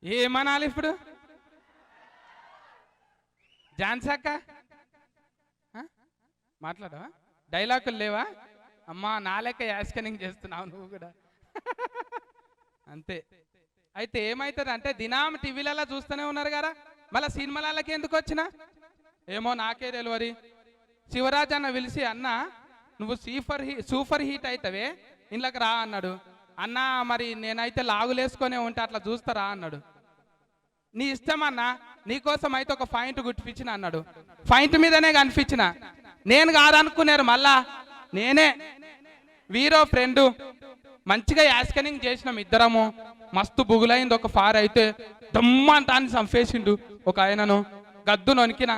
ఏమనాలి ఇప్పుడు? జాన్సక్క మాట్లాడవా? డైలాగులు లేవా? అమ్మా నా లెక్క యాస్కనింగ్ చేస్తున్నావు నువ్వు కూడా. అంతే. అయితే ఏమవుతుంది అంటే దినాం టీవీలలో చూస్తూనే ఉన్నారు కదా, మళ్ళీ సినిమాలకి ఎందుకు వచ్చినా ఏమో నాకే తెలియదు. శివరాజ్ అన్న పిలిచి అన్న నువ్వు సూపర్ హీట్ అవుతావే ఇంట్లోకి రా అన్నాడు. అన్న మరి నేనైతే లాగులేసుకొనే ఉంటే అట్లా చూస్తారా అన్నాడు. నీ ఇష్టం అన్న, నీకోసం అయితే ఒక పాయింట్ గుర్తిపించిన అన్నాడు. పాయింట్ మీదనే కనిపించిన. నేను కాదనుకున్నారు మళ్ళా, నేనే వీరో ఫ్రెండు మంచిగా యాస్కనింగ్ చేసినాం ఇద్దరము. మస్తు బుగులైంది. ఒక ఫార్ అయితే దమ్మంటాన్ని చంపేసిండు ఒక ఆయనను, గద్దు నొనికిన.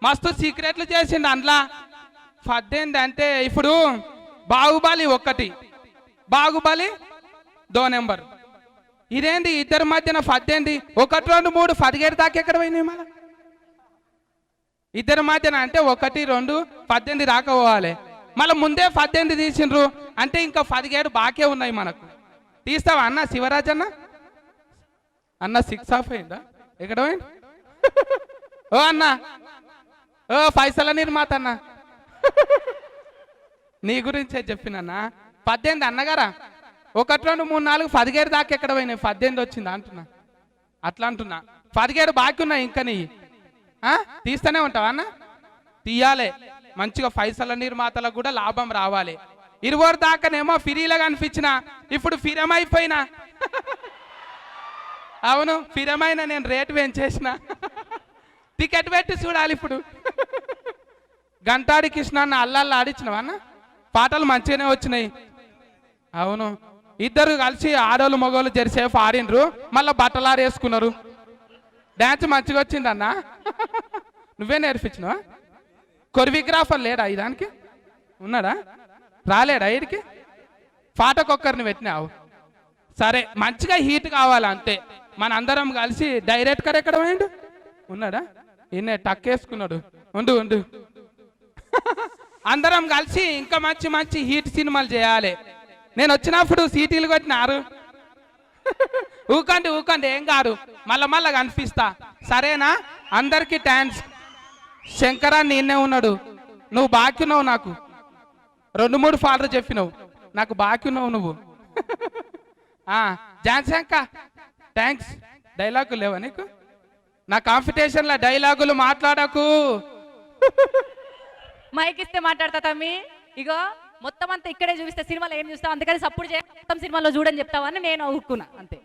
మస్తు సీక్రెట్లు చేసిండు అందులో. పద్దెనిమిది అంటే ఇప్పుడు బాహుబలి ఒకటి, బాహుబలి 2 నెంబర్. ఇదేంటి ఇద్దరి మధ్యన 18, 1, 2, 3, 17 దాకా ఎక్కడ పోయినాయి మళ్ళీ ఇద్దరి మధ్యన? అంటే 1, 2, 18 దాకా పోవాలి. మళ్ళీ ముందే 18 తీసిండ్రు అంటే ఇంకా 17 బాకే ఉన్నాయి మనకు. తీస్తావా అన్న? శివరాజ్ అన్న అన్న 6 ఆఫ్ అయిందా? ఎక్కడ పోయింది? ఓ అన్న, ఓ పైసల నిర్మాత అన్న, నీ గురించే చెప్పినన్నా. 18 అన్నగారా. 1, 2, 3, 4, 17 దాకా ఎక్కడ పోయినాయి? 18 వచ్చింది అంటున్నా. అట్లా అంటున్నా. 17 బాకీ ఉన్నాయి ఇంకా. నీ తీస్తూనే ఉంటావా అన్న? తీయాలి. మంచిగా పైసల నిర్మాతలకు కూడా లాభం రావాలి. 20 దాకానేమో ఫిరీలాగా అనిపించిన, ఇప్పుడు ఫిరమైపోయినా. అవును ఫిరమైన, నేను రేటు పెంచేసిన. టికెట్ పెట్టి చూడాలి ఇప్పుడు. గంటాడి కృష్ణ అన్న అల్లల్లా ఆడిచ్చినావా అన్న? పాటలు మంచిగానే వచ్చినాయి. అవును, ఇద్దరు కలిసి ఆడోళ్ళు మగోళ్ళు జరిసేపు ఆడినరు, మళ్ళీ బట్టలు ఆరేసుకున్నారు. డ్యాన్స్ మంచిగా వచ్చిందన్న. నువ్వే నేర్పించినావా? కొరియోగ్రాఫర్ లేడా ఈ దానికి? ఉన్నాడా? రాలేడా వీడికి? పాటకొక్కరిని పెట్టినావు. సరే మంచిగా హీట్ కావాలి అంతే. మన అందరం కలిసి డైరెక్టర్ ఎక్కడ పోయిండు? ఉన్నాడా? ఈయన టక్కేసుకున్నాడు. ఉండు ఉండు. అందరం కలిసి ఇంకా మంచి మంచి హీట్ సినిమాలు చేయాలి. నేను వచ్చినప్పుడు సీటీలు కొట్టినారు. ఊకండి ఊకండి, ఏం కాదు, మళ్ళా కనిపిస్తా. సరేనా? అందరికీ థ్యాంక్స్. శంకరా నిన్నే ఉన్నాడు, నువ్వు బాకీ ఉన్నావు నాకు. 2, 3 ఫార్లు చెప్పినావు, నాకు బాకీ ఉన్నావు నువ్వు. జాన్సంక థ్యాంక్స్. డైలాగులు లేవా నీకు? నా కాంపిటీషన్లో డైలాగులు మాట్లాడకు. మైక్ ఇస్తే మాట్లాడతా తమ్మి. ఇగో మొత్తం అంతా ఇక్కడే చూపిస్తే సినిమాలో ఏం చూస్తావు, అందుకని సపోర్ట్ చేయ మొత్తం సినిమాలో చూడని చెప్తావని నేను ఊరుకున్నా అంతే.